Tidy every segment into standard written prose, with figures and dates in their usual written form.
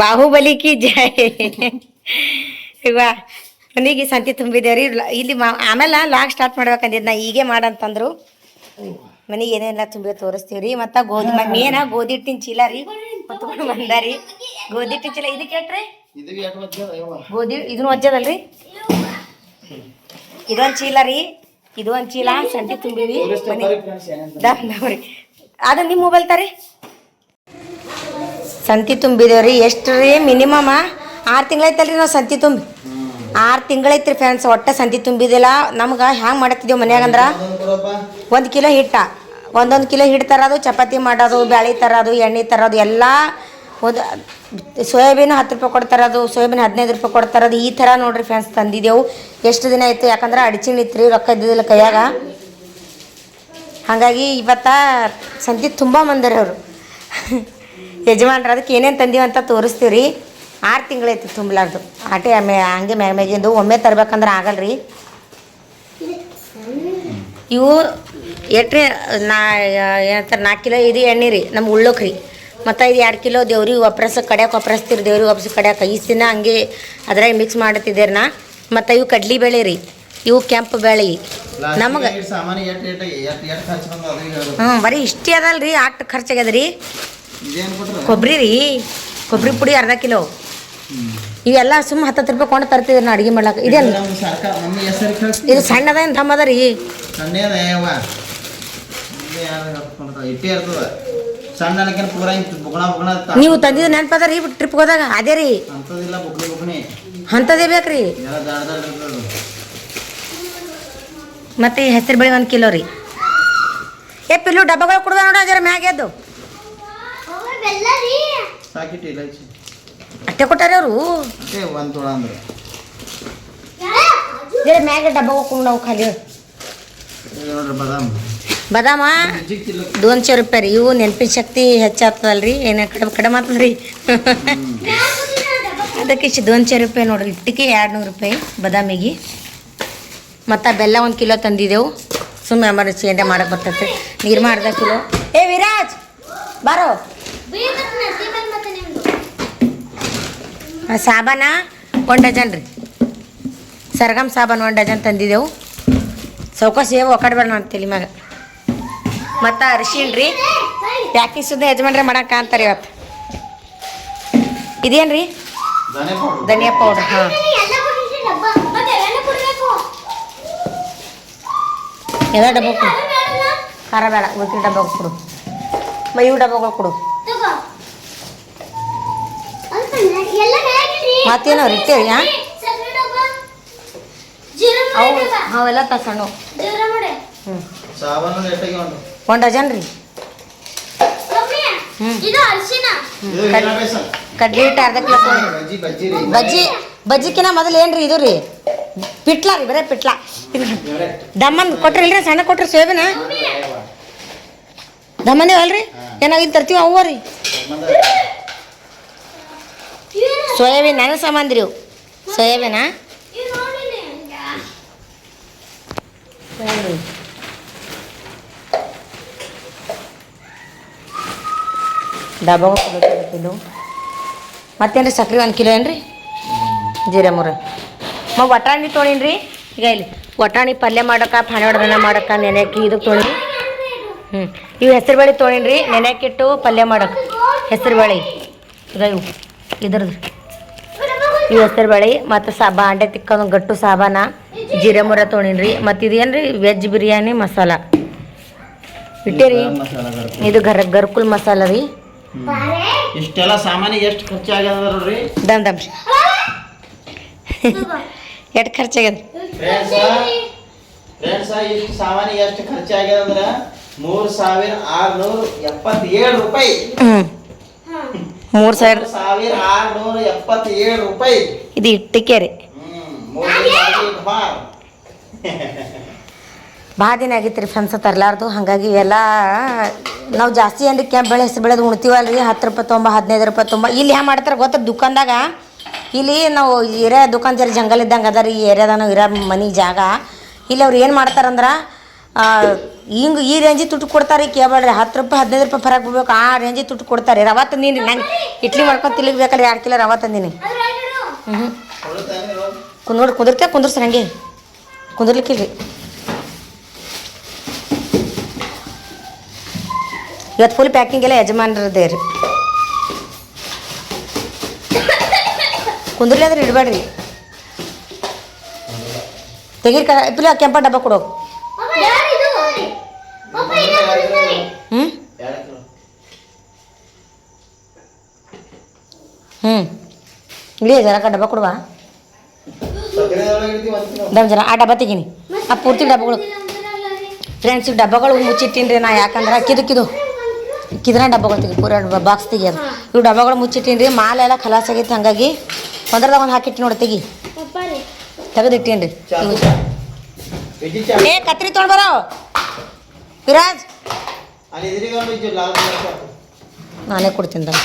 ಬಾಹುಬಲಿ ಕಿ ಜೈ. ಇವಾ ಮನೆಗೆ ಸಂತಿ ತುಂಬಿದೇವ್ರಿ. ಇಲ್ಲಿ ಆಮೇಲೆ ಲಾಗ್ ಸ್ಟಾರ್ಟ್ ಮಾಡ್ಬೇಕಂದಿದ್ದು ನಾ ಹೀಗೆ ಮಾಡಂತಂದ್ರು. ಮನೆಗೆ ಏನೇನೆಲ್ಲ ತುಂಬಿ ತೋರಿಸ್ತೀವ್ರಿ. ಮತ್ತು ಗೋಧಿ ಮೇನ ಗೋಧಿ ಹಿಟ್ಟಿನ ಚೀಲ ರೀ ಹೊತ್ಕೊಂಡು ಬಂದಾರಿ. ಗೋಧಿ ಹಿಟ್ಟಿನ ಚೀಲ ಇದಕ್ಕೆ ಹೇಳ್ರಿ, ಗೋಧಿ ಇದನ್ನು ಒಜ್ಜದಲ್ರಿ. ಇದೊಂದು ಚೀಲ ರೀ, ಇದೊಂದು ಚೀಲ ಸಂತಿ ತುಂಬಿವಿ ಮನೆಗೆ. ಅದು ನಿಮ್ಮ ಮೊಬೈಲ್ ತಾರಿ ಸಂತಿ ತುಂಬಿದೇವ್ರಿ. ಎಷ್ಟು ರೀ ಮಿನಿಮಮ್ 6 ತಿಂಗಳೈತಲ್ರಿ ನಾವು ಸಂತಿ ತುಂಬಿ. 6 ತಿಂಗಳೈತ್ರಿ ಫ್ರೆಂಡ್ಸ್. ಒಟ್ಟು ಸಂತಿ ತುಂಬಿದಿಲ್ಲ. ನಮ್ಗೆ ಹ್ಯಾಂಗೆ ಮಾಡತ್ತಿದ್ದೇವೆ ಮನ್ಯಾಗಂದ್ರೆ 1 ಕಿಲೋ ಹಿಟ್ಟ, 1 ಕಿಲೋ ಹಿಟ್ಟು ತರೋದು, ಚಪಾತಿ ಮಾಡೋದು, ಬ್ಯಾಳೆ ತರೋದು, ಎಣ್ಣೆ ತರೋದು ಎಲ್ಲ. ಒಂದು ಸೋಯಾಬೀನ್ 10 ರೂಪಾಯಿ ಕೊಡ್ತಾರದು, ಸೋಯಾಬೀನ್ 15 ರೂಪಾಯಿ ಕೊಡ್ತಾರದು. ಈ ಥರ ನೋಡ್ರಿ ಫ್ರೆಂಡ್ಸ್ ತಂದಿದ್ದೆವು. ಎಷ್ಟು ದಿನ ಆಯಿತು, ಯಾಕಂದ್ರೆ ಅಡಿಚಿಣಿತ್ರಿ, ರೊಕ್ಕ ಇದ್ದಿದ್ದಿಲ್ಲ ಕೈಯಾಗ. ಹಾಗಾಗಿ ಇವತ್ತು ಸಂತಿ ತುಂಬ ಮಂದಿರಿ ಅವರು ಯಜಮಾನ್ರು. ಅದಕ್ಕೆ ಏನೇನು ತಂದೀವಿ ಅಂತ ತೋರಿಸ್ತೀವಿ. 6 ತಿಂಗಳೈತಿ ತುಂಬಲಾರ್ದು. ಆಟೆ ಹಂಗೆ ಮ್ಯಾಗಿಂದು ಒಮ್ಮೆ ತರ್ಬೇಕಂದ್ರೆ ಆಗಲ್ರಿ. ಇವು ಎಟ್ರಿ ಏನಂತಾರೆ 4 ಕಿಲೋ ಇದು ಎಣ್ಣೆ ರೀ ನಮ್ಮ ಉಳ್ಳೋಕ್ರಿ. ಮತ್ತು ಇದು 2 ಕಿಲೋ ದೇವ್ರಿಗೆ ಒಪ್ರಸ ಕಡ್ಯಾಕೆ ಒಪ್ರಸ್ತೀರಿ. ದೇವ್ರಿಗೆ ಒಪ್ಸಿ ಕಡ್ಯಾಕೆ ಈ ದಿನ ಹಂಗೆ ಅದ್ರಾಗ ಮಿಕ್ಸ್ ಮಾಡ್ತಿದ್ದೀರಿ ನಾ. ಮತ್ತು ಇವು ಕಡ್ಲಿ ಬೇಳೆ ರೀ, ಇವು ಕೆಂಪು ಬೇಳೆ ನಮಗೆ. ಬರೀ ಇಷ್ಟೇ ಅದಲ್ರಿ, ಅಷ್ಟು ಖರ್ಚಾಗ್ಯದ ರೀ. ಕೊಬ್ಬರಿ ರೀ, ಕೊಬ್ಬರಿ ಪುಡಿ 1/2 ಕಿಲೋ. ಇವೆಲ್ಲ ಸುಮ್ಮ 10 ರೂಪಾಯಿ ಕೊಂಡು ತರ್ತಿದ್ರಿ ನಾ ಅಡುಗೆ ಮಾಡ್ಲಾಕ. ಇದೇನು ಇದು ಸಣ್ಣದ ಏನು ದಮ್ಮ ಅದ ರೀ? ನೀವು ತಂದಿದ್ದು ನೆನಪದ ರೀ ಟ್ರಿಪ್ ಹೋದಾಗ? ಅದೇ ರೀ, ಅಂಥದ್ದೇ ಬೇಕ್ರಿ. ಮತ್ತು ಹೆಸರು ಬೇಳೆ 1 ಕಿಲೋ ರೀ. ಪಿಲ್ಲು ಡಬ್ಬಗಳು ಕೊಡುವ ನೋಡ ಜರ ಮ್ಯಾಗ ಎದ್ದು ಅಟ್ಟೆ ಕೊಟ್ಟಾರ ಅವರು. ಜರ ಮ್ಯಾಗ ಡಬ್ಬ ಹೋಗ್ಕೊಂಡು ನಾವು ಖಾಲಿ. ಬದಾಮ 200 ರೂಪಾಯಿ ರೀ. ಇವು ನೆನಪಿನ ಶಕ್ತಿ ಹೆಚ್ಚಾಗ್ತದಲ್ರಿ, ಏನು ಕಡಿಮೆ ಆಗ್ತದ್ರಿ. ಅದಕ್ಕೆ ಇಷ್ಟು 200 ರೂಪಾಯಿ ನೋಡ್ರಿ. ಇಟ್ಟಕ್ಕೆ 200 ರೂಪಾಯಿ ಬದಾಮಿಗೆ. ಮತ್ತು ಬೆಲ್ಲ 1 ಕಿಲೋ ತಂದಿದ್ದೆವು. ಸುಮ್ಮನೆ ಎಮರ್ಜೆನ್ಸಿ ಏನೇ ಮಾಡಕ್ಕೆ ಬರ್ತೈತೆ. ನೀರು 1/2 ಕಿಲೋ. ಏ ವಿರಾಜ್ ಬಾರೋ. ಸಾಬಾನ 1 ಡಜನ್ ರೀ. ಸರ್ಗಮ್ ಸಾಬಾನು 1 ಡಜನ್ ತಂದಿದ್ದೆವು. ಸೌಕಾಶ ಸೇವ್ ಒಕ್ಕಡ್ಬೇಡ ನಾನು ತಲೆ ಮ್ಯಾಗ. ಮತ್ತು ಅರಿಶಿಣ ರೀ, ಪ್ಯಾಕಿಂಗ್ ಸುದ್ದ ಯಜಮಾನ್ರೆ ಮಾಡಕ್ಕೆ ಅಂತಾರೆ ಇವತ್ತು. ಇದೇನು ರೀ? ಧನಿಯಾ ಪೌಡ್ರ್. ಹಾಂ, ಎಲ್ಲ ಡಬ್ಬ ಕೊಡು. ಖಾರ ಬೇಡ, ಉಳ್ಕಿನ ಡಬ್ಬ ಕೊಡು. ಇವು ಡಬ್ಬಗಳು ಕೊಡು. ಮತ್ತೇನೋ ಇಟ್ಟೇರಿ? ಹಾಂ, ಅವೆಲ್ಲ ಸಣ್ಣ. ಹ್ಞೂ, 1 ಡಜನ್ ರೀ. ಕಡ್ಲಿ ಹಿಟ್ಟು 1/2 ಕಿಲೋ ತೊಗೊಂಡು. ಬಜ್ಜಿಕಿನ ಮೊದಲು ಏನು ರೀ ಇದು ರೀ? ಪಿಟ್ಲ ರೀ, ಬರೇ ಪಿಟ್ಲ. ದಮ್ಮನ್ ಕೊಟ್ರಿ ಇಲ್ರಿ? ಸಣ್ಣ ಕೊಟ್ರಿ ಸೋಯಾಬೀನ ದಮ್ಮನೇ ಅಲ್ರಿ? ಏನಾಗ ಇಲ್ಲಿ ತರ್ತೀವಿ ಅವ ರೀ. ಸೋಯಾಬೀನ್ ನನಗೆ ಸಾಮಾನ್ರಿ ಇವು. ಸೋಯಾಬೀನ ಡಬ್ಬ ಕಿಲೋ. ಮತ್ತೇನು ರೀ? ಸಕ್ರೆ 1 ಕಿಲೋ ಏನು ರೀ? ಜೀರಾ 3. ವಟಾಣಿ ತೊಗೊಂಡಿನಿ ರೀ. ಈಗ ಇಲ್ಲಿ ವಟಾಣಿ ಪಲ್ಯ ಮಾಡೋಕೆ, ಪಾಣಿವಡ್ದನ ಮಾಡೋಕೆ ನೆನೆಯಾಕಿ ಇದಕ್ಕೆ ತೊಗೊಂಡಿನಿ. ಇವು ಹೆಸರು ಬೇಳೆ ತೊಗೊಂಡಿನಿ ರೀ, ನೆನೆಯಾಕಿಟ್ಟು ಪಲ್ಯ ಮಾಡೋಕೆ. ಹೆಸರು ಬೇಳೆ ಈಗ ಇವು ಇದ್ರದ್ದು ಇವು ಹೆಸರು ಬೇಳೆ. ಮತ್ತು ಬಾಂಡೆ ತಿಕ್ಕೋದು ಗಟ್ಟು ಸಾಬಾನ, ಜೀರಾ 3 ತೊಗೊಂಡಿನಿ ರೀ. ಮತ್ತು ಇದೇನು ರೀ? ವೆಜ್ ಬಿರಿಯಾನಿ ಮಸಾಲ ಇಟ್ಟೇರಿ. ಇದು ಗರ್ಕುಲ್ ಮಸಾಲ ರೀ. ಇಷ್ಟೆಲ್ಲ ಸಾಮಾನಿಗೆ ಎಷ್ಟು ಖರ್ಚಾಗ್ಯದ ನೋಡ್ರಿ. ದಂದಮ್ರಿ ಎಷ್ಟು ಖರ್ಚಾಗ್ಯದ ಇಷ್ಟು ಸಾಮಾನಿಗೆ ಎಷ್ಟು ಖರ್ಚಾಗ್ಯದ ಅಂದ್ರೆ 3677 ರೂಪಾಯಿ. 3677 ರೂಪಾಯಿ. ಇದು ಇಟ್ಟಿಕೆ ರೀ. ಭಾಳ ದಿನ ಆಗಿತ್ತು ರೀ ಫ್ರೆಂಡ್ಸ್ ತರಲಾರ್ದು. ಹಾಗಾಗಿ ಇವೆಲ್ಲ ನಾವು ಜಾಸ್ತಿ ಅಂದ್ರೆ ಕೆಂಪು ಬೆಳೆ ಹೆಸರು ಬೆಳೆದು ಉಣ್ತೀವಲ್ರಿ. 10 ರೂಪಾಯಿ ತೊಂಬ, 15 ರೂಪಾಯಿ ತೊಂಬ. ಇಲ್ಲಿ ಹ್ಯಾಂಗೆ ಮಾಡ್ತಾರೆ ಗೊತ್ತ? ದುಕಾನ್ದಾಗ ಇಲ್ಲಿ ನಾವು ಏರಿಯಾ ದುಕಾನ್ ಜರ ಜಂಗಲ್ ಇದ್ದಂಗೆ ಅದ ರೀ. ಈ ಏರಿಯಾದಾಗ ನಾವು ಇರೋ ಮನೆ ಜಾಗ. ಇಲ್ಲಿ ಅವ್ರು ಏನು ಮಾಡ್ತಾರಂದ್ರೆ ಹಿಂಗೆ ಈ ರೇಂಜಿಗೆ ತುಟ್ಟು ಕೊಡ್ತಾರೆ ಕೇಳಬೇಡ್ರಿ 10 ರೂಪಾಯಿ 15 ರೂಪಾಯಿ ಫರಕ್ ಬಿಡ್ಬೇಕು ಆ ರೇಂಜಿಗೆ ತುಟ್ಟು ಕೊಡ್ತಾರೆ. ರವೆ ತಂದೀನಿ ನಂಗೆ ಇಡ್ಲಿ ಮಾಡ್ಕೊಂಡು ತಿಲ್ಲಿಗೆ ಬೇಕಲ್ಲ 2 ಕಿಲೋ ರವೆ ತಂದೀನಿ. ನೋಡಿ ಕುಂದಿರ್ಸಿ ನನಗೆ ಕುಂದಿರ್ಲಿಕ್ಕಿಲ್ರಿ. ಇವತ್ತು ಫುಲ್ ಪ್ಯಾಕಿಂಗ್ ಎಲ್ಲ ಯಜಮಾನ್ರದ್ದೇ ರೀ. ಕುಂದಿರ್ಲಿ ಅಂದ್ರೆ ಇಡಬೇಡ್ರಿ. ತೆಗೀರಿ ಪಿಲ್ಲ ಕೆಂಪ ಡಬ್ಬ ಕೊಡೋ. ಇಡೀ ಜರಕ ಡಬ್ಬ ಕೊಡುವ ಜರ ಆ ಡಬ್ಬ ತೆಗೀನಿ ಆ ಪೂರ್ತಿ ಡಬ್ಬಗಳು. ಫ್ರೆಂಡ್ಸ್ ಡಬ್ಬಗಳು ಮುಚ್ಚಿಟ್ಟಿನ್ರಿ ನಾ, ಯಾಕಂದ್ರೆ ಕಿದ್ನ ಡಬ್ಬಗಳು ತೆಗಿ ಪೂರ ಬಾಕ್ಸ್ ತೆಗಿಯೋದು. ಇವು ಡಬ್ಬಗಳು ಮುಚ್ಚಿಟ್ಟಿನ್ರಿ. ಮಾಲೆಲ್ಲ ಖಲಾಸ್ ಆಗೈತಿ, ಹಾಗಾಗಿ ಒಂದ್ರದಾಗ ಒಂದು ಹಾಕಿಟ್ಟು ನೋಡಿ ತೆಗಿ ತೆಗೆದಿಟ್ಟೇನ್ರಿ. ಏ ಕತ್ರಿ ತೊಗೊಂಡು ಬರೋ ವಿರಾಜ್, ನಾನೇ ಕೊಡ್ತೀನಿ ತಮ್ಮ.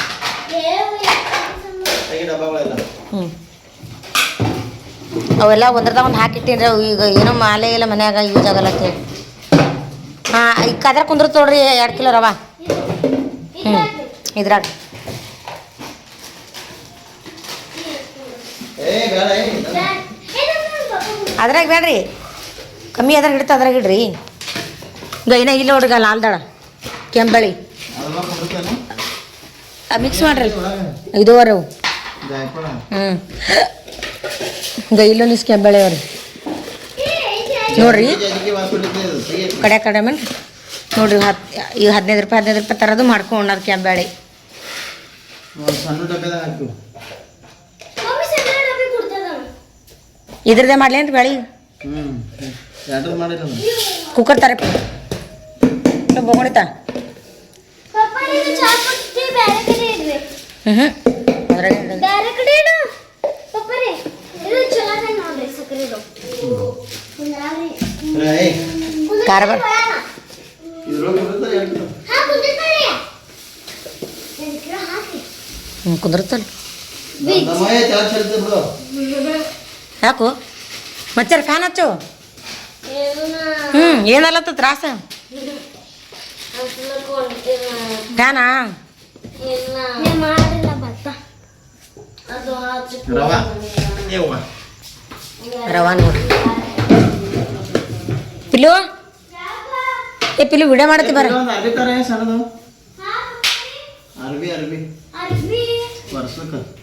ಅವೆಲ್ಲ ಒಂದ್ರದಾಗ ಒಂದು ಹಾಕಿಟ್ಟೇನ್ರಿ. ಈಗ ಏನೋ ಮಾಲೆ ಎಲ್ಲ ಮನ್ಯಾಗ ಯೂಸ್ ಆಗಲ್ಲ ಅಂತ ಹೇಳಿ. ಹಾಂ ಈಗ ಅದ್ರ ಕುಂದ್ರ ತೊಗೊಳ್ರಿ 2 ಕಿಲೋ ರವೆ. ಇದ್ರಾಗ ಅದ್ರಾಗ ಬೇಡ್ರಿ, ಕಮ್ಮಿ ಅದ್ರಾಗ ಹಿಡ್ತ ಅದ್ರಾಗ ಇಡ್ರಿ. ಗೈನ ಇಲ್ಲ ನೋಡ್ರಿ ಲಾಲ್ ದಾಳ ಕೆಂಬಳಿ ಮಿಕ್ಸ್ ಮಾಡ್ರಿ 5 ಅವು. ಗೈಲು ನಿಸ್ ಕೆಂಬಳಿ ಅವ್ರಿ ನೋಡ್ರಿ ಕಡೆ ಮೇಲೆ ನೋಡ್ರಿ. ಈಗ 15 ರೂಪಾಯಿ ತರೋದು ಮಾಡ್ಕೊಂಡು ಉಣ್ಣೋದು ಕೆಂಬಳಿ. ಇದ್ರದ್ದೇ ಮಾಡ್ಲೇನ್ರಿ ಬೇಳಿ ಕುಕ್ಕರ್ ತರ ಬೋಗಣಿತ ಕಾರ್ಬಾರ್ ಕುದುರ್ತಲ್ಲ ಯಾಕೋ ಮಚ್ಚಾರ ಫ್ಯಾನ್ ಹಚ್ಚು. ಏನಲ್ಲತ್ತ ತ್ರಾಸ ಫ್ಯಾನಾ ರವಾ ನೋಡ್ರಿ. ಪಿಲ್ಲು ಪಿಲ್ಲು ವಿಡಿಯೋ ಮಾಡತ್ತಿ ಬರ.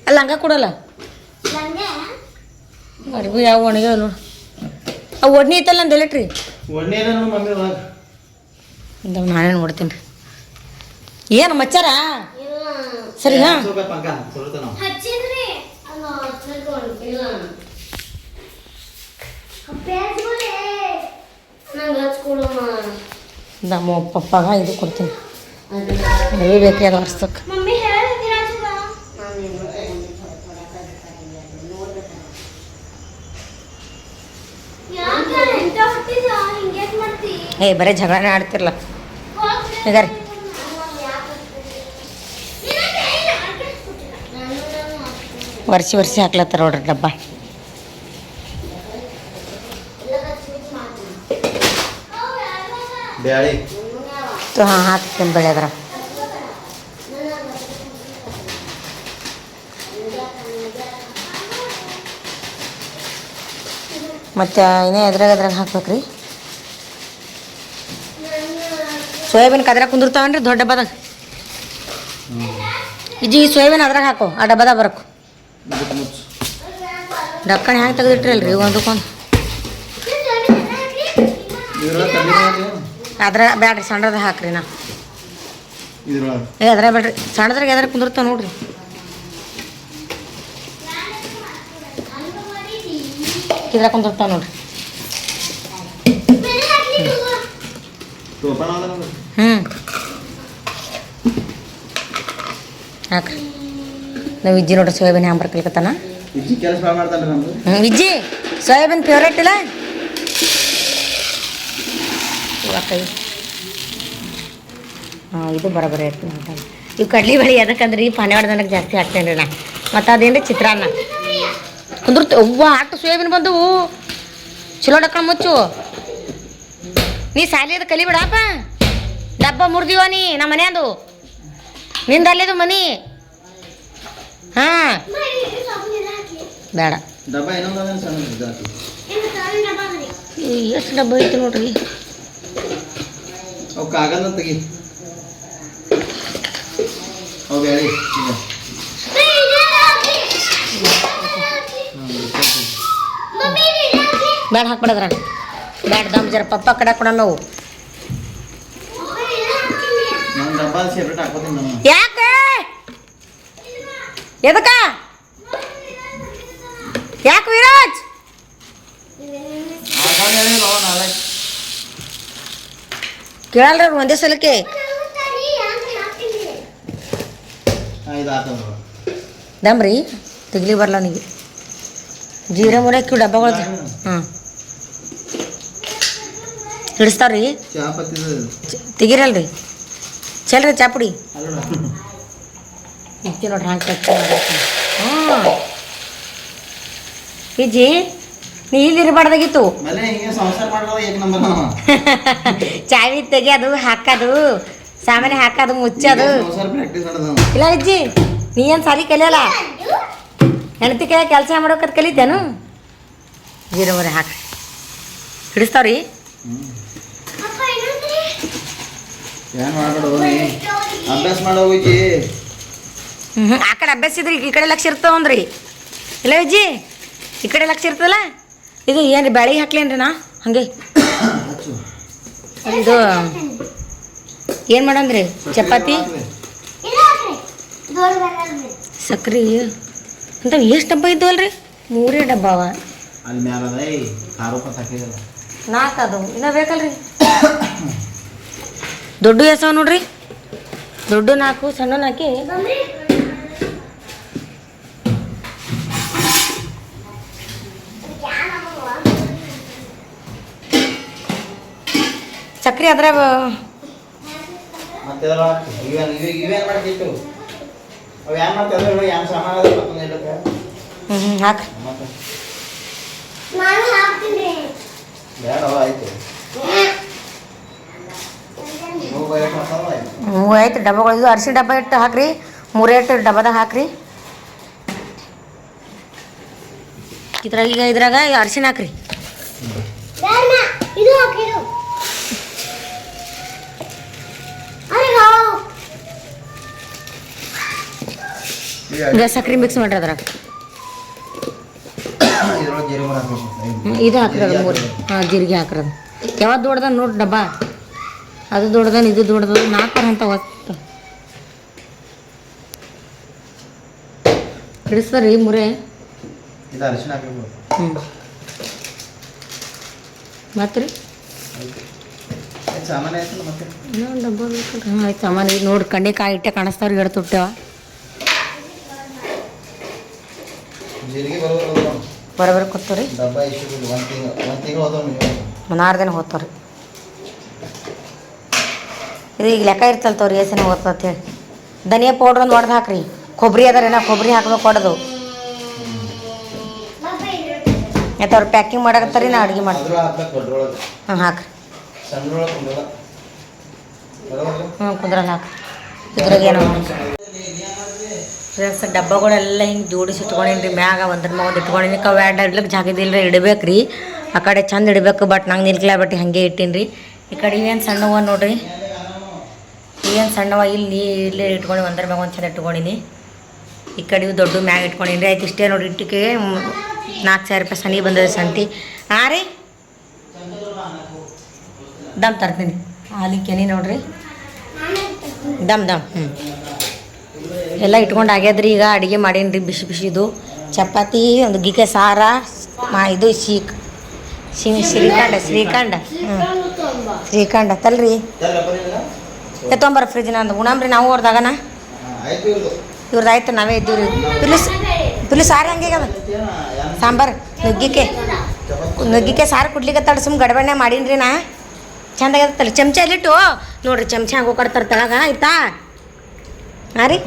ಅಲ್ಲ ಹಂಗ ಕೊಡಲ್ಲ ಅರ್ಬಿ ಯಾವ ಒಣಗ ನೋಡು. ಅವು ಒಡ್ನಿ ಐತಲ್ಲ ನಂದು ಎಲೆಕ್ಟ್ರಿ ನಾನೇ ನೋಡ್ತೀನಿ ರೀ. ಏನು ಮಚ್ಚಾರ ಸರಿ ಹಾಂ ನಮ್ಮ ಪಪ್ಪಾಗ ಇದು ಕೊಡ್ತೀನಿ ಅರಿವಿ ಬೇಕ್ರಿ ಅದು ವರ್ಷಕ್ಕೆ. ಏ ಬರೀ ಜಗಳನೇ ಆಡ್ತಿರ್ಲ ಈಗ ರೀ. ವರ್ಷಿ ಹಾಕ್ಲತ್ತಾರ ನೋಡ್ರಿ ಡಬ್ಬ. ಹಾಂ ಹಾಕ್ತೀನಿ ಬೆಳೆ ಅದ್ರ. ಮತ್ತು ಇನ್ನೇ ಎದ್ರಾಗ ಹಾಕ್ಬೇಕ್ರಿ. ಸೋಯಾಬೀನ್ ಅದ್ರಾಗ ಕುಂದಿರ್ತಾವನ್ರಿ ದೊಡ್ಡ ಡಬ್ಬದಾಗ. ಈ ಸೋಯಾಬೀನ್ ಅದ್ರಾಗ ಹಾಕು ಆ ಡಬ್ಬದಾಗ ಬರಕು. ಡಕ್ಕಣಿ ಹ್ಯಾಂಗೆ ತೆಗೆದಿಟ್ರಲ್ರಿ ಒಂದಕ್ಕೊಂದು. ಅದ್ರ ಬ್ಯಾಡ್ರಿ ಸಣ್ಣದ ಹಾಕ್ರಿ. ನಾ ಅದ್ರ ಬೇಡ್ರಿ ಸಣ್ಣದ್ರಾಗ ಎದ್ರ ಕುಂದಿರ್ತಾವ ನೋಡ್ರಿ. ಇದ್ರಾಗ ಕುಂದಿರ್ತಾವ ನೋಡ್ರಿ. ಹಾಕ್ರಿ. ನಾವು ವಿಜ್ಜಿ ನೋಡ್ರಿ ಸೋಯಾಬೀನ್ ಹ್ಯಾಂಗೆ ಬರ್ಕಲ್ಕತ್ತಾನ. ವಿಜ್ಜಿ ಸೋಯಾಬೀನ್ ಫೇವ್ರೇಟ್ ಇಲ್ಲ ಕೈ. ಹಾಂ ಇದು ಬರೋಬರಿ ಇರ್ತೀನಿ ಅಂತ. ಇವು ಕಡ್ಲಿ ಬೇಳೆ ಎದಕ್ಕಂದ್ರೆ ಈ ಪಾನೆವಾಡ್ದನಕ್ಕೆ ಜಾಸ್ತಿ ಹಾಕ್ತೇನೆ ರೀ ನಾ. ಮತ್ತು ಅದೇನು ರೀ ಚಿತ್ರಾನ್ನ ಕುಂದಿರ್ತ ಅವ್ವ ಆಟು ಸೋಯಾಬೀನ್ ಬಂದವು ಚಲೋ ಡಕ್ಕಣ ಮುಚ್ಚು. ನೀ ಸಾಲಿಯದು ಕಲಿಬಿಡಪ್ಪ. ಡಬ್ಬ ಮುರಿದಿವ ನೀ ನಮ್ಮ ಮನೆಯದು ನಿಂದಲ್ಲಿದು ಮನಿ. ಹಾಂ ಬೇಡ. ಡಬ್ಬ ಇನ್ನೊಂದು ಸಣ್ಣ ಎಷ್ಟು ಡಬ್ಬ ಐತಿ ನೋಡ್ರಿ. ಅವು ಕಾಗದ ತೆಗಿ. ಅವು ಬೇಳೆ ಬೇಡ ಹಾಕ್ಬಿಡದ್ರ ಬೇಡ. ದಮ್ ಜರ ಪಪ್ಪ ಕಡೆ ಕೊಡ ನಾವು. ನಾನು ಡಬ್ಬ ಸೆಪ್ರೇಟ್ ಹಾಕೋತೀನಿ ನಮ್ಮ. ಯಾಕೆ ಎದಕ್ಕ ಯಾಕೆ ವಿರಾಜ್ ಕೇಳಲ್ರಿ ಒಂದೇ ಸಲಕ್ಕೆ. ದಮ್ರಿ ತೆಗ್ಲಿ ಬರಲ್ಲ ನನಗೆ. ಜೀರಾ ಮುರಕ್ಕಿ ಡಬ್ಬಗಳು ಹಾಂ ಹಿಡಿಸ್ತಾವ್ರಿ. ತೆಗಿರಲ್ರಿ ಚಲ್ರಿ ಚಾಪುಡಿ ಇಕ್ಕಿ ನೋಡ್ರಿ ಹಂಗೆ ಹ್ಞೂ ಇಜ್ಜಿ ನೀ ಇಲ್ಲಿ ಇರಬಾರ್ದಾಗಿತ್ತು. ಚಾವಿ ತೆಗಿಯೋದು ಹಾಕೋದು ಸಾಮಾನ್ಯ ಹಾಕೋದು ಮುಚ್ಚೋದು ಇಲ್ಲ ಅಜ್ಜಿ. ನೀ ಏನು ಸಾಲಿ ಕಲಿಯಲ್ಲ ಹೆಣ್ತಿ ಕೈ ಕೆಲಸ ಮಾಡೋಕತ್ ಕಲಿತೇನು. ಜೀರ ಮರೆ ಹಾಕಿ ಹಿಡಿಸ್ತಾವ್ರಿ. ಅಭ್ಯಾಸ ಮಾಡೋಗಿ ಆ ಕಡೆ ಅಭ್ಯಾಸ ಇದ್ರಿ ಈ ಕಡೆ ಲಕ್ಷ ಇರ್ತಾವಂದ್ರಿ. ಇಲ್ಲ ಅಜ್ಜಿ ಈ ಕಡೆ ಲಕ್ಷ ಇರ್ತದಲ್ಲ. ಇದು ಏನು ಬೆಳಗ್ಗೆ ಹಾಕ್ಲೇನ್ರಿ ನಾ ಹಾಗೆ ಇದು ಏನು ಮಾಡಂದ್ರಿ ಚಪಾತಿ ಸಕ್ರೆ ಅಂತ ಎಷ್ಟು ಡಬ್ಬ ಇದ್ದವಲ್ರಿ. 3 ಡಬ್ಬ ಅವ ಅಲ್ಲಿ ಮ್ಯಾಲದ 6 ರೂಪಾಯಿ ಹಾಕಿದಲ್ಲ 4 ಅದು ಇನ್ನೂ ಬೇಕಲ್ರಿ. ದೊಡ್ಡ ಎಸವ ನೋಡ್ರಿ. ದೊಡ್ಡ 4 ಸಣ್ಣ ಹಾಕಿ ಸಕ್ರೆ ಅದ್ರ ಹಾಕ್ರಿ. ಆಯ್ತು ಡಬ್ಬಗಳು. ಇದು ಅರಿಶಿನ ಡಬ್ಬ ಇಟ್ಟು ಹಾಕ್ರಿ. 3 ಡಬ್ಬದಾಗ ಹಾಕ್ರಿ. ಇದ್ರಾಗ ಅರಿಶಿನ ಹಾಕ್ರಿ. ಈಗ ಸಕ್ರೆ ಮಿಕ್ಸ್ ಮಾಡ್ರಿ ಅದ್ರಾಗ. ಇದು ಹಾಕ್ರದು 3. ಹಾಂ ಜೀರಿಗೆ ಹಾಕ್ರದು. ಯಾವತ್ತು ದೊಡ್ಡದ ನೋಡಿ ಡಬ್ಬ ಅದು ದೊಡ್ಡದ ಇದು ದೊಡ್ಡದ 4 ಅಂತ ಹೊತ್ತು ಹಿಡಿಸ್ತಾರಿ 3. ಹ್ಞೂ ಮತ್ತೆ ರೀ ಇನ್ನೊಂದು ಡಬ್ಬ ಬೇಕಲ್ರಿ. ಹಾಂ ಆಯ್ತು ಸಾಮಾನು ನೋಡಿ ಕಣ್ಣಿಗೆ ಕಾಯಿ ಇಟ್ಟೆ ಕಾಣಿಸ್ತಾವ್ರಿ. ಎಡ್ ತುಟ್ಟೆವ ಬರೋಬ್ಬರಿ ಕೊಡ್ತಾವ್ರಿ. 16 ದಿನ ಹೋಗ್ತಾವ್ರಿ. ಇದು ಈಗ ಲೆಕ್ಕ ಇರ್ತಲ್ಲ ತವ್ರಿ ಏಸನ ಓದ್ತಂತ ಹೇಳಿ. ಧನಿಯಾ ಪೌಡ್ರ್ ಒಂದು ಹೊಡೆದು ಹಾಕ್ರಿ. ಕೊಬ್ಬರಿ ಅದಾರೇನ ಕೊಬ್ಬರಿ ಹಾಕ್ಬೇಕು ಹೊಡೆದು. ಆಯ್ತು ಅವ್ರು ಪ್ಯಾಕಿಂಗ್ ಮಾಡಕತ್ತಾರಿ ನಾ ಅಡುಗೆ ಮಾಡ್ತೀನಿ. ಹಾಂ ಹಾಕ್ರಿ. ಹ್ಞೂ ಕುಂದ್ರಲ್ಲಿ ಹಾಕ್ರಿ. ಇದ್ರಾಗ ಏನೋ ಫ್ರೆಂಡ್ಸ್ ಡಬ್ಬಗಳೆಲ್ಲ ಹಿಂಗೆ ಜೋಡಿಸಿ ಇಟ್ಕೊಂಡೇನಿ. ಮ್ಯಾಗ ಒಂದ್ರ ಮ್ಯಾಗ ಒಂದು ಇಟ್ಕೊಂಡೀನಿ. ಕವ್ಯಾಡ ಇಡ್ಲಿಕ್ಕೆ ಜಾಗ ಇದಿಲ್ಲ ರೀ. ಇಡ್ಬೇಕು ರೀ ಆ ಕಡೆ ಚಂದ ಇಡಬೇಕು. ಬಟ್ ನಂಗೆ ನಿಲ್ಕಲ ಬಟ್ಟು ಹಾಗೆ ಇಟ್ಟೀನಿ ರೀ. ಈ ಕಡೆ ಇವೇನು ಸಣ್ಣವ ನೋಡ್ರಿ. ಇವೇನು ಸಣ್ಣವ ಇಲ್ಲೇ ಇಟ್ಕೊಂಡು ಒಂದ್ರ ಮ್ಯಾಗ ಒಂದು ಚಂದ ಇಟ್ಕೊಂಡೀನಿ. ಈ ಕಡೆ ದೊಡ್ಡ ಮ್ಯಾಗ ಇಟ್ಕೊಂಡೀನಿ ರೀ. ಆಯ್ತು ಇಷ್ಟೇ ನೋಡಿ. ಇಟ್ಟಿಗೆ 4,000 ರೂಪಾಯಿ ಸನಿ ಬಂದದ ಸಂತಿ. ಹಾಂ ರೀ ದಮ್ ತರ್ತೀನಿ. ಹಾಲಿನ ಕೆನೆ ನೋಡ್ರಿ ದಮ್ ಹ್ಞೂ ಎಲ್ಲ ಇಟ್ಕೊಂಡು ಆಗ್ಯದ್ರಿ. ಈಗ ಅಡುಗೆ ಮಾಡೀನಿ ರೀ ಬಿಸಿ ಬಿಸಿದು ಚಪಾತಿ ಒಂದು ಗಿಕೆ ಸಾರ ಇದು ಶ್ರೀಖಂಡ ಹ್ಞೂ ಶ್ರೀಖಂಡ ತಲ್ರಿ ತೊಂಬರ ಫ್ರಿಜ್ನ ಅಂದ ಉಣಮ್ರಿ ನಾವು ಅವ್ರದಾಗನ ಇವ್ರದ್ದು ಆಯ್ತು ನಾವೇ ಇದ್ದೀವಿ ರೀ. ತುಲಿ ಸಾರು ಹಂಗೆ ಅದ ಸಾಂಬಾರು ನುಗ್ಗಿಕೆ ಸಾರು ಕುಡ್ಲಿಕ್ಕೆ ಸುಮ್ಮ ಗಡಬಣ್ಣೆ ಮಾಡೀನಿ ರೀ. ನಾ ಚಂದಾಗತ್ತಲ್ಲ ಚಮಚ ಎಲ್ಲಿಟ್ಟು ನೋಡ್ರಿ. ಚಮಚ ಹಂಗೆ ಹೋಗ್ತಾರೆ ತಳಗ ಆಯ್ತಾ. ಹಾಂ ರೀ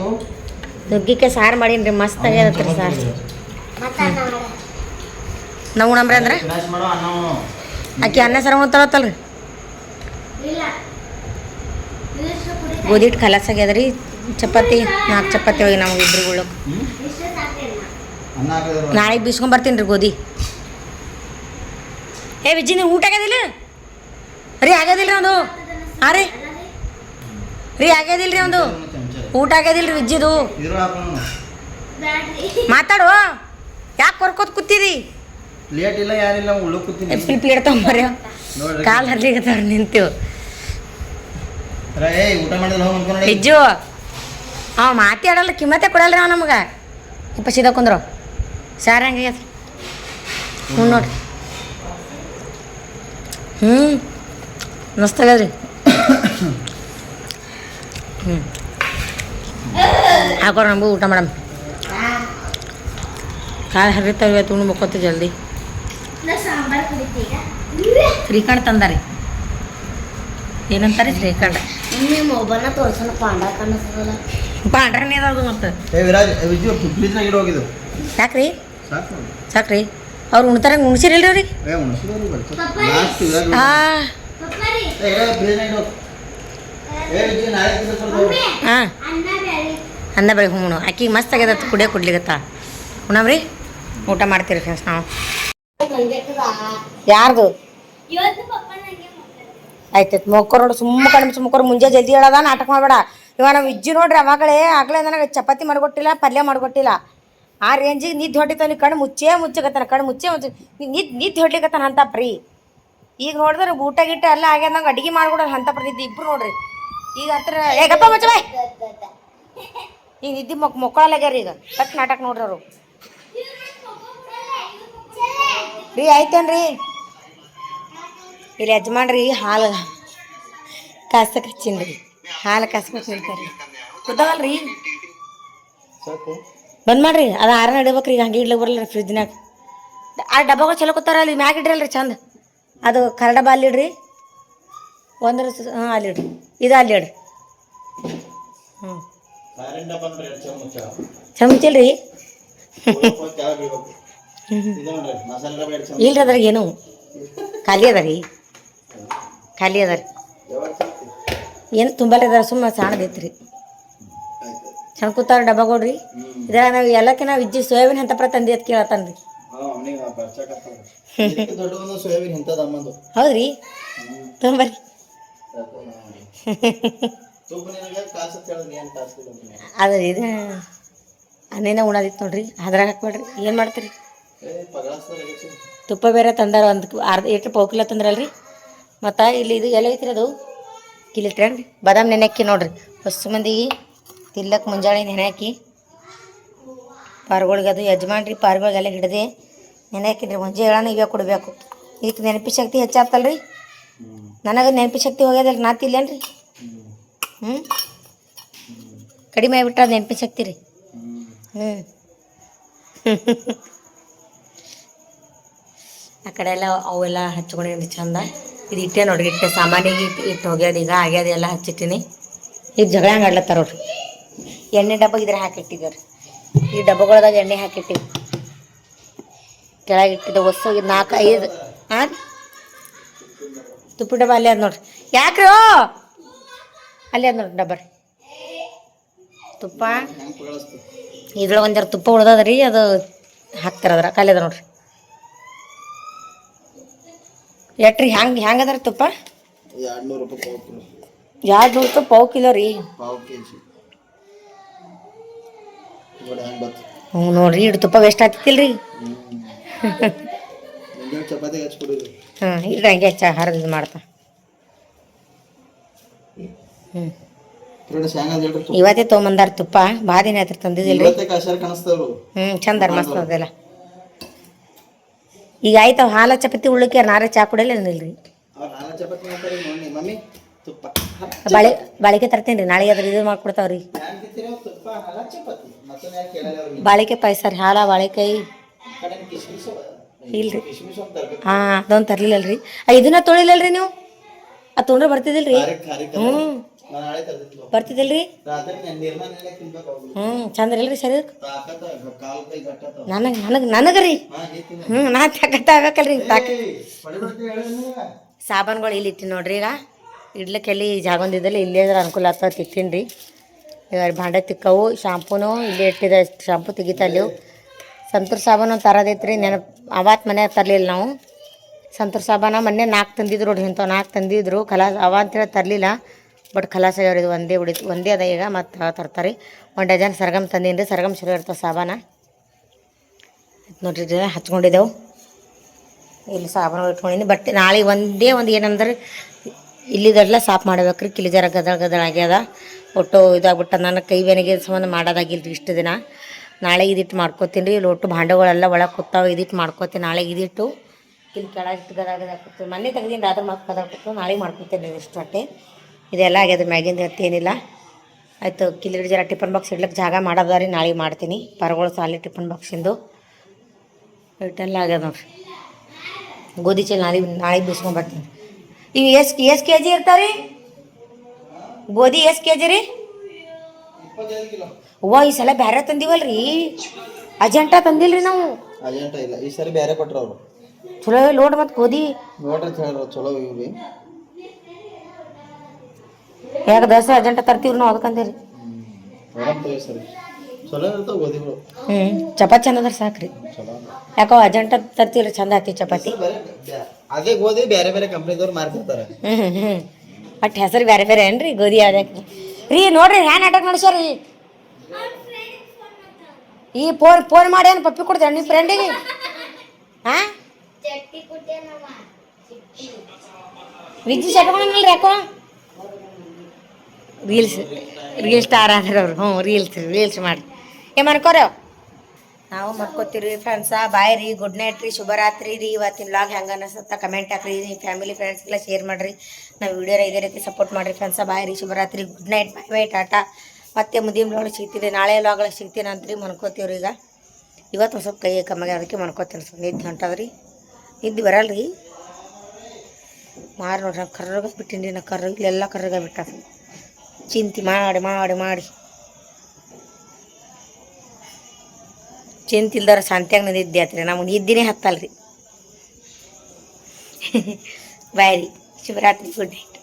ನುಗ್ಗಿಕೆ ಸಾರು ಮಾಡೀನಿ ರೀ. ಮಸ್ತ್ ಆಗ್ಯದತ್ತ ರೀ ಸಾರು. ನಾವು ಉಣಮ್ರಿ ಅಂದ್ರೆ ಆಕೆ ಅನ್ನ ಸಾರು ಉಣ್ತಾಳತ್ತಲ್ರಿ. ಗೋಧಿ ಹಿಟ್ಟು ಕಲಸ್ ಆಗ್ಯದ ರೀ ಚಪಾತಿ 4 ಚಪಾತಿ ಹೋಗಿ ನಮ್ಗೆ ಇಬ್ರುಗಳು ಅನ್ನ ಹಾಕಿದ್ರು ನಾಳೆಗೆ ಬೀಸ್ಕೊಂಬರ್ತೀನಿ ರೀ ಗೋಧಿ ಏ ವಿಜ್ಜಿ ನೀವು ಊಟ ಆಗ್ಯದಿಲ್ಲ ರೀ ಆಗ್ಯದಿಲ್ಲ ರೀ ಒಂದು ಹಾಂ ರೀ ಆಗ್ಯದಿಲ್ಲ ರೀ ಒಂದು ಊಟ ಆಗ್ಯದಿಲ್ಲ ರೀ ವಿಜ್ಜಿದು ಇದ್ರು ಹಾಕೋಣ ಮಾತಾಡು ಯಾಕೆ ಕೊರ್ಕೋತ್ ಕೂತೀರಿ ಪ್ಲೇಟ್ ಇಲ್ಲ ಯಾರಿಲ್ಲ ಉಳ್ಳು ಕೂತೀನಿ ಎಫ್ಲ್ ಪ್ಲೇಟ್ ತೊಗೊಂಬರ್ರಿ ನೋಡ್ರಿ ಕಾಲು ಹರ್ಲಿಗತ್ತವ್ರು ನಿಂತೀವಿ ಏ ಊಟ ಮಾಡಿದ್ರೆ ಹೋಗಿ ಅನ್ಕೊಂಡು ನಿಜ್ಜು ಅವ ಮಾತಾಡಲ್ಲ ಕಿಮ್ಮತ್ತೆ ಕೊಡಲ್ರಿ ಅವ ನಮಗೆ ಇಪ್ಪ ಸೀದಾ ಕುಂದ್ರು ಸಾರು ಹಂಗೆ ಹ್ಞೂ ನೋಡ್ರಿ ಮಸ್ತ್ ಆಗ್ಯದ್ರಿ ಹಾಕೋರ ನಮಗೂ ಊಟ ಮಾಡಮ್ ಕಾಲು ಹರಿತಾವ ಇವತ್ತು ಉಣ್ಣು ಮುಕ್ಕೋತಿ ಜಲ್ದಿ ಶ್ರೀಖಂಡ್ ತಂದಾರಿ ಏನಂತಾರೆ ಶ್ರೀಖಂಡ್ ಮೊಬೈಲ್ನ ತೋರ್ಸೋಣ ಪಾಂಡ ಕಾಣಿಸ್ತದಲ್ಲ ಪಾಂಡ್ರನೇ ಅದಾವ ಮತ್ತು ಏ ವಿರಾಜ್ ವಿಜು ಫ್ರಿಜ್ನಾಗ ಇಡು ಹೋಗಿದ್ದು ಯಾಕ್ರಿ ಸಾಕು ನೋಡಿ. ಸಾಕ್ರಿ ಅವ್ರು ಉಣ್ತಾರಂಗೆ ಉಣ್ಸಿರಿಲ್ರಿ ಅವ್ರಿಗೆ ಏ ಉಣಿಸಿದ್ರು ಬರ್ತಾರೆ ಲಾಸ್ಟ್ ವಿರಾಜ್ ಹಾಂ ಏ ಫ್ರಿಜ್ನಾಗ ಇಡು ಏ ವಿಜು ನಾಳೆ ತಿಳ್ಕೊಂಡು ಹಾಂ ಅನ್ನ ಬೆಳಗ್ಗೆ ಹೂಣು ಆಕಿಗೆ ಮಸ್ತ್ ಆಗ್ಯದ ಕುಡಿಯೋ ಕುಡ್ಲಿಗತ್ತ ಉಣಮ್ರಿ ಊಟ ಮಾಡ್ತೀರಿ ಫ್ರೆಂಡ್ಸ್ ನಾವು ಯಾರ್ದು ಇವತ್ತು ಪಪ್ಪ ನಂಗೆ ಆಯ್ತಾಯ್ತು ಮೊಕ್ಕರು ನೋಡು ಸುಮ್ಮ ಕಡಿಮೆ ಮೊಕ್ಕರು ಮುಂಜೆ ಜಲ್ದಿ ಹೇಳೋದ ನಾಟಕ ಮಾಡಬೇಡ ಇವಾಗ ನಾವು ಇಜ್ಜಿ ನೋಡ್ರಿ ಅವಾಗಲೇ ಆಗಲೇ ನನಗೆ ಚಪಾತಿ ಮಾಡಿಕೊಟ್ಟಿಲ್ಲ ಪಲ್ಯ ಮಾಡಿಕೊಟ್ಟಿಲ್ಲ ಆ ರೇಂಜಿಗೆ ನಿದ್ದು ಹೊಟ್ಟಿತಾವ ನೀ ಕಣ್ಣು ಮುಚ್ಚಗತ್ತಾನ ಕಣ್ಣು ಮುಚ್ಚೆ ನಿದ್ದು ಹೊಡ್ಲಿಕತ್ತಾನ ಅಂತ ಪ್ರೀ ಈಗ ನೋಡಿದ್ರೆ ಊಟ ಗಿಟ್ಟ ಎಲ್ಲ ಆಗ್ಯದ ನಂಗೆ ಅಡುಗೆ ಮಾಡ್ಕೊಡೋದು ಅಂತ ಪ್ರೀ ಇಬ್ರು ನೋಡ್ರಿ ಈಗ ಹತ್ರ ಏಗಪ್ಪ ಮಚ್ಚ ಬಾಯ್ ಈಗ ನಿದ್ದೆ ಮೊಕ್ಕಳಲ್ಲಾಗ್ಯಾರ ಈಗ ಕಟ್ ನಾಟಕ ನೋಡ್ರಿ ಅವರು ರೀ ಆಯ್ತೇನ್ರಿ ಇಲ್ಲಿ ಯಜಮಾನ್ರಿ ಹಾಲು ಕಾಸಕ್ಕೆ ಹಚ್ಚಿನ್ರಿ ಹಾಲು ಕಾಸಕ್ಕೆ ಹಚ್ಚಿರ್ತಾರೆ ಕುದ್ದಾವಲ್ರಿ ಸಾಕು ಬಂದ್ ಮಾಡ್ರಿ ಅದು ಆರನ ಇಡ್ಬೇಕ್ರಿ ಈಗ ಹಂಗೆ ಇಡ್ಲಿಕ್ಕೆ ಬರಲ್ಲ ಫ್ರಿಜ್ನಾಗ ಆ ಡಬ್ಬಗಳು ಚಲೋ ಕೂತಾರ ಅಲ್ಲಿ ಮ್ಯಾಗ ಇಡ್ರಲ್ರಿ ಚಂದ ಅದು ಕರ ಡಬ್ಬ ಅಲ್ಲಿ ಇಡ್ರಿ ಒಂದ್ರ ಹಾಂ ಅಲ್ಲಿ ಇಡ್ರಿ ಇದು ಅಲ್ಲಿ ಇಡ್ರಿ ಹ್ಞೂ ಸಾರಿಂದ ಬಂದ್ರೆ ಚಮಚ ಚಮಚಿಲ್ರಿ ಇದು ನೋಡ್ರಿ ಮಸಾಲೆ ಡಬ್ಬ ಎರಡು ಚಮಚ ಇಲ್ರಿ ಅದ್ರಾಗ ಏನು ಖಾಲಿ ಅದ ರೀ ಖಾಲಿ ಅದ ರೀ ಏನು ತುಂಬಲ್ಲಿ ಅದಾರ ಸುಮ್ಮನೆ ಸಣ್ಣದೈತ್ರಿ ಚಂದ ಕೂತಾರ ಡಬ್ಬ ಕೊಡ್ರಿ ಇದ್ರಾಗ ನಾವು ಎಲ್ಲಕ್ಕೆ ನಾವು ಇಜ್ಜಿ ಸೋಯಾಬೀನ್ ಅಂತ ತಂದಿ ಅಂತ ಕೇಳತ್ತಾನ ರೀ ದೊಡ್ಡ ಒಂದು ಸೋಯಾಬೀನ್ ಇಂಥದ್ದು ಅಮ್ಮಂದು ಹೌದ್ರಿ ತೊಂಬರ್ರಿ ತುಪ್ಪ ನಿನಗೆ ಕಾಸು ಕೇಳಿದ್ರಿ ಏನು ಕಾಸು ಅದು ಇದು ಅನ್ನೇನ ಉಣದಿತ್ತು ನೋಡ್ರಿ ಅದ್ರಾಗ ಹಾಕ್ಬೇಡ್ರಿ ಏನು ಮಾಡ್ತೀರಿ ಪಗಳಸ್ತಾರೆ ತುಪ್ಪ ಬೇರೆ ತಂದಾರ ಒಂದು ಅರ್ಧ ಲೀಟ್ರ್ ಪಾವು ಕಿಲೋ ತಂದ್ರಲ್ರಿ ಮತ್ತು ಇಲ್ಲಿ ಇದು ಎಲ್ಲ ಐತ್ರಿ ಅದು ಕಿಲಿಟ್ರೇನ್ರಿ ಬಾದಾಮ್ ನೆನೆ ಹಾಕಿ ನೋಡ್ರಿ ಹೊಸ ಮಂದಿಗೆ ತಿಲ್ಲಕ್ಕೆ ಮುಂಜಾನೆ ನೆನೆ ಹಾಕಿ ಪಾರ್ಗಳಿಗೆ ಅದು ಯಜಮಾನ್ರಿ ಪಾರ್ಗಳಿಗೆಲ್ಲ ಹಿಡ್ದೆ ನೆನೆ ಹಾಕಿದ್ರಿ ಮುಂಜೆ ಹೇಳೋಣ ಇವೇ ಕೊಡಬೇಕು ಇದಕ್ಕೆ ನೆನಪಿ ಶಕ್ತಿ ಹೆಚ್ಚಾಗ್ತಲ್ರಿ ನನಗೆ ನೆನಪಿ ಶಕ್ತಿ ಹೋಗ್ಯದಲ್ರಿ ನಾ ತಿಲ್ಲೇನ್ರಿ ಹ್ಞೂ ಕಡಿಮೆ ಆಗಿಬಿಟ್ರೆ ಅದು ನೆನಪಿ ಶಕ್ತಿ ರೀ ಹ್ಞೂ ಆ ಕಡೆ ಎಲ್ಲ ಅವೆಲ್ಲ ಹಚ್ಕೊಂಡಿದ್ರಿ ಚಂದ ಇದು ಇಟ್ಟೆ ನೋಡ್ರಿ ಇಟ್ಟೆ ಸಾಮಾನಿಗೆ ಇಟ್ಟು ಹೋಗ್ಯದ ಈಗ ಆಗ್ಯದ ಎಲ್ಲ ಹಚ್ಚಿಟ್ಟಿನಿ ಈಗ ಜಗಳ ಹಂಗೆ ಆಡ್ಲತ್ತಾರ ನೋಡ್ರಿ ಎಣ್ಣೆ ಡಬ್ಬ ಇದ್ರೆ ಹಾಕಿಟ್ಟಿದ್ದೀವ್ರಿ ಈ ಡಬ್ಬಗಳದಾಗ ಎಣ್ಣೆ ಹಾಕಿಟ್ಟಿವಿ ಕೆಳಗೆ ಇಟ್ಟಿದ್ದೆ ಹೊಸೋಗಿ 4-5 ಹಾಂ ತುಪ್ಪ ಡಬ್ಬ ಅಲ್ಲೇ ಅದ ನೋಡ್ರಿ ಯಾಕ್ರಿ ಅಲ್ಲೇ ಅದ ನೋಡ್ರಿ ಡಬ್ಬ ರೀ ತುಪ್ಪ ಇದ್ರೊಳಗೆ ಒಂದರ ತುಪ್ಪ ಉಳ್ದದ ರೀ ಅದು ಹಾಕ್ತಾರ ಅದ್ರ ಖಾಲಿ ಅದ ನೋಡ್ರಿ ಎಟ್ರಿ ಹ್ಯಾಂಗೆ ಅದ ರೀ ತುಪ್ಪ 200 ರೂಪಾಯಿ ಪಾವು ಕಿಲೋ 200 ರೂಪಾಯಿ ಪಾವು ಕಿಲೋ ರೀ ಪಾವು ಕೆ ಜಿ ನೋಡಿ ಹಂಗೆ ಬತ್ತು ಹ್ಞೂ ನೋಡ್ರಿ ಇಟ್ಟು ತುಪ್ಪ ವೇಸ್ಟ್ ಆಗ್ತಿತ್ತಿಲ್ರಿ ಮುಂಜಾನೆ ಚಪಾತಿ ಹಚ್ಕೊಡಿದ್ರಿ ಹಾಂ ಇಲ್ರಿ ಹಂಗೆ ಹರಿದು ಇದು ಮಾಡ್ತಾ ಹ್ಞೂ ಫ್ರೆಂಡ್ಸ್ ಹೆಂಗಂತ ಹೇಳ್ರಿ ಇವತ್ತೇ ತೊಗೊಂಬಂದಾರ ತುಪ್ಪ ಭಾಳ ದಿನ ಆಯ್ತು ತಂದಿದ್ದಿಲ್ರಿ ಇವತ್ತೇ ಕಾಶಾರ ಕಾಣಿಸ್ತಾವ್ರು ಚಂದಾರ ಮಸ್ತ್ ಅದೆಲ್ಲ ಈಗ ಆಯ್ತು ಹಾಲ ಚಪಾತಿ ಉಳ್ಳಕ್ಕೆ ನಾರೇ ಚಾ ಕುಡಿಯಲ್ಲ ಏನಿಲ್ರಿ ಅವ್ರು ಹಾಲು ಚಪಾತಿ ಮಾಡ್ತಾರೆ ನೋಡಿ ಮಮ್ಮಿ ತುಪ್ಪ ಬಾಳಿಕೆ ತರ್ತೀನಿ ರೀ ನಾಳೆಗೆ ಅದ್ರ ಇದು ಮಾಡ್ಕೊಡ್ತಾವ್ರಿ ಹ್ಯಾಂಗಿರ್ತೀರ ತುಪ್ಪ ಹಾಲು ಚಪಾತಿ ಮತ್ತೊಂದು ಯಾರು ಕೇಳಲ್ಲ ಅವ್ರಿಗೆ ಬಾಳಿಕೆ ಪಾಯಸ ರೀ ಹಾಲ ಬಾಳೆಕಾಯಿ ಕಡೆ ಕಿಸ್ಮಿಸ್ ಇಲ್ರಿ ಕಿಸ್ಮಿಸ್ ಅಂತ ತರ್ಬೇಕು ಹಾಂ ಅದೊಂದು ತರ್ಲಿಲ್ಲಲ್ರಿ ಇದನ್ನ ತೊಳಿಲಲ್ರಿ ನೀವು ಅದು ತೊಗೊಂಡ್ರೆ ಬರ್ತಿದ್ದಿಲ್ರಿ ಹ್ಞೂ ನಾನು ನಾಳೆ ತರ್ದಿತ್ತು ಬರ್ತಿದ್ದಿಲ್ರಿ ರಾತ್ರಿ ನಿರ್ಮಾಣ ತಿನ್ಬೇಕು ಅವ್ರು ಹ್ಞೂ ಚಂದ ಇಲ್ರಿ ಸರಿ ತಾಕತ್ತ ಕಾಲು ಕೈ ಗಟ್ಟತ್ತ ನನಗೆ ರೀ ಹಾ ಗೀತಿನ ಹ್ಞೂ ನಾ ತಾಕತ್ತ ಆಗಕ್ಕಲ್ರಿ ತಾಕ ಪಡಿಬರ್ತಿ ಹೇಳಿ ಸಾಬಾನುಗಳು ಇಲ್ಲಿ ಇಟ್ಟು ನೋಡ್ರಿ ಈಗ ಇಡ್ಲಿಕ್ಕೆ ಎಲ್ಲಿ ಜಾಗ ಒಂದಿದ್ದಲ್ಲಿ ಇಲ್ಲೇ ಇದ್ರೆ ಅನುಕೂಲ ಆಗ್ತದೆ ತಿತ್ತೀನಿ ರೀ. ಈಗ ಭಾಂಡೆ ತಿಕ್ಕವು, ಶಾಂಪೂನು ಇಲ್ಲೇ ಇಟ್ಟಿದೆ, ಶಾಂಪೂ ತೆಗಿತಲ್ಲಿ. ಸಂತೂರ್ ಸಾಬಾನು ತರೋದೈತ್ರಿ, ಅವತ್ತು ಮನ್ಯಾಗ ತರಲಿಲ್ಲ ನಾವು. ಸಂತೂರ್ ಸಾಬಾನ ಮೊನ್ನೆ 4 ತಂದಿದ್ರು ನೋಡಿ, ಇಂಥವು 4 ತಂದಿದ್ರು. ಖಲಾಸ್ ಅವ ಅಂತೇಳಿ ತರಲಿಲ್ಲ, ಬಟ್ ಖಲಾಸ್ ಆಗ್ಯಾವ್ರಿ. ಇದು ಒಂದೇ ಉಳಿತು, ಒಂದೇ ಅದ ಈಗ. ಮತ್ತು ತರ್ತಾರೆ 1 ಡಜನ್ ಸರ್ಗಮ್ ತಂದೀನಿ ರೀ. ಸರ್ಗಮ್ ಚಲೋ ಇರ್ತವೆ ಸಾಬಾನ. ನೋಡ್ರಿ ಹಚ್ಕೊಂಡಿದ್ದೆವು. ಇಲ್ಲಿ ಸಾಬಾನು ಇಟ್ಕೊಂಡಿನಿ. ಬಟ್ ನಾಳೆ ಒಂದೇ ಒಂದು ಏನಂದ್ರೆ ಇಲ್ಲಿದೆಲ್ಲ ಸಾಫ್ ಮಾಡ್ಬೇಕು ರೀ. ಕಿಲಿ ಜರ ಗದಳ ಆಗ್ಯದ, ಒಟ್ಟು ಇದಾಗ್ಬಿಟ್ಟ. ನನ್ನ ಕೈ ಬೇನೆಗೆ ಸಂಬಂಧ ಮಾಡೋದಾಗಿಲ್ಲ ರೀ ಇಷ್ಟು ದಿನ. ನಾಳೆ ಇದಿಟ್ಟು ಮಾಡ್ಕೋತೀನಿ ರೀ. ಇಲ್ಲಿ ಒಟ್ಟು ಭಾಂಡೆಗಳೆಲ್ಲ ಒಳಗೆ ಕೂತಾವೆ, ಇದಿಟ್ಟು ಮಾಡ್ಕೋತೀನಿ. ನಾಳೆ ಇದಿಟ್ಟು ಇಲ್ಲಿ ಕೆಳಗಿಟ್ಟು ಗದಳ ಕೂತು ಮನೆ ತೆಗ್ದೀನಿ ರಾತ್ರಿ ಮತ್ತೆ ಗದಳ ಕೂತು ನಾಳೆ ಮಾಡ್ಕೊತೀನಿ ಇಷ್ಟು ಹೊಟ್ಟೆ. ಇದೆಲ್ಲ ಆಗ್ಯದ ಮ್ಯಾಗಿಂದ ಎತ್ತೇನಿಲ್ಲ. ಆಯಿತು, ಕಿಲಿ ಜರ ಟಿಫನ್ ಬಾಕ್ಸ್ ಇಡ್ಲಿಕ್ಕೆ ಜಾಗ ಮಾಡೋದ ರೀ. ನಾಳೆ ಮಾಡ್ತೀನಿ. ಪರಗಳು ಸಾಲಿ ಟಿಫನ್ ಬಾಕ್ಸಿಂದು ಇಟ್ಟೆಲ್ಲ ಆಗ್ಯದ ನೋಡ್ರಿ. ಗೋಧಿ ಚೀಲ ನಾಳೆ ಬೀಸ್ಕೊಂಬರ್ತೀನಿ. ಇವು ಎಷ್ಟು ಕೆ ಜಿ ಇರ್ತಾವೆ ರೀ ಗೋಧಿ? ಎಷ್ಟು ಕೆ ಜಿ ರೀ? ಅವ್ವ ಈ ಸಲ ಬೇರೆ ತಂದಿವಲ್ರಿ, ಅಜೆಂಟಾ ತಂದಿಲ್ರಿ ನಾವು. ಅಜೆಂಟಾ ಇಲ್ಲ ಈ ಸರಿ ಬೇರೆ ಕೊಟ್ರು ಅವರು. ಚಲೋ ಲೋಡ್ ಮತ್ತು ಗೋಧಿ ನೋಡ್ರಿ ಹೇಳ್ರಿ ಚಲೋ ಇವ್ರಿ. ಯಾಕೆ ದಸ ಅಜೆಂಟಾ ತರ್ತೀವ್ರಿ ನಾವು, ಅದಕ್ಕಂದೇರಿ. ಸರಿ ಚಲೋ ಇರ್ತಾವ ಗೋಧಿಗಳು. ಚಪಾತಿ ಚಂದ ಅದ್ರ ಸಾಕ್ರಿ. ಚಲೋ ಯಾಕೋ ಅಜೆಂಟಾ ತರ್ತೀವ್ರಿ, ಚಂದ ಆಗ್ತಿ ಚಪಾತಿ. ಅದೇ ಗೋಧಿ ಬೇರೆ ಬೇರೆ ಕಂಪ್ನಿದವ್ರು ಮಾರ್ತಿರ್ತಾರೆ. ಬಟ್ ಹೆಸರು ಬೇರೆ ಬೇರೆ ಏನ್ರಿ ಗೋಧಿ ಅದಕ್ಕೆ ರೀ. ನೋಡ್ರಿ ಹ್ಯಾಂಡ್ ನಾಟಕ ನಡೆಸ್ಯಾರಿ. ಈ ಫೋನ್ ಮಾಡಿ ಏನು ಪಪ್ಪಿ ಕೊಡ್ತೇನೆ ನಿಮ್ಮ ಫ್ರೆಂಡಿಗೆ? ಹಾಂ ವಿಜಿ ಸಟ್ಕೊಂಡಲ್ರಿ ಯಾಕೋ. ರೀಲ್ಸ್ ಸ್ಟಾರ್ ಆದ್ರೆ ಅವ್ರು. ರೀಲ್ಸ್ ಮಾಡಿ ಮನ್ಕೋರ ನಾವು ಮನ್ಕೋತೀವಿ ಫ್ರೆಂಡ್ಸ. ಬಾಯ್ ರೀ, ಗುಡ್ ನೈಟ್ ರೀ, ಶುಭರಾತ್ರಿ ರೀ. ಇವತ್ತಿನ ವ್ಲಾಗ್ ಹೆಂಗೆ ಅನಿಸುತ್ತಾ ಕಮೆಂಟ್ ಹಾಕ್ರಿ. ನಿಮ್ಮ ಫ್ಯಾಮಿಲಿ ಫ್ರೆಂಡ್ಸ್ಗೆಲ್ಲ ಶೇರ್ ಮಾಡಿರಿ. ನಾವು ವಿಡಿಯೋನ ಇದೇ ರೀತಿ ಸಪೋರ್ಟ್ ಮಾಡಿರಿ ಫ್ರೆಂಡ್ಸ. ಬಾಯ್ ರೀ, ಶುಭರಾತ್ರಿ, ಗುಡ್ ನೈಟ್, ಬಾಯ್ ಟಾಟಾ. ಮತ್ತೆ ಮುಂದಿನ ವ್ಲಾಗ್ ಸಿಗ್ತಿದೆ. ನಾಳೆ ವ್ಲಾಗ್ಗಳಿಗೆ ಸಿಗ್ತೀನಿ ಅಂತ್ರಿ. ಮನ್ಕೋತೀವ್ರಿ ಈಗ. ಇವತ್ತು ಒಂದು ಸ್ವಲ್ಪ ಕೈ ಕಮ್ಮಗೆ ಅದಕ್ಕೆ ಮನ್ಕೋತೀನಿ. ನಿದ್ದೆ ಹೊಂಟದ್ರಿ, ನಿದ್ದೆ ಬರಲ್ರಿ. ಮಾರಿ ನೋಡ್ರಿ ಕರ್ರಗ ಬಿಟ್ಟಿನಿ. ನಾ ಇಲ್ಲೆಲ್ಲ ಕರ್ರಗ ಬಿಟ್ಟ ಚಿಂತೆ ಮಾಡಿ ಮಾಡಿ ಮಾಡಿ ಚಿಂತಿಲ್ದಾರ ಶಾಂತಿಯಾಗ ನಿದ್ದೆ ಆತ್ರಿ. ನಮಗೆ ನಿದ್ದಿನೇ ಹತ್ತಲ್ರಿ. ಬಾಯ್ ರೀ, ಶುಭರಾತ್ರಿ, ಗುಡ್ ನೈಟ್.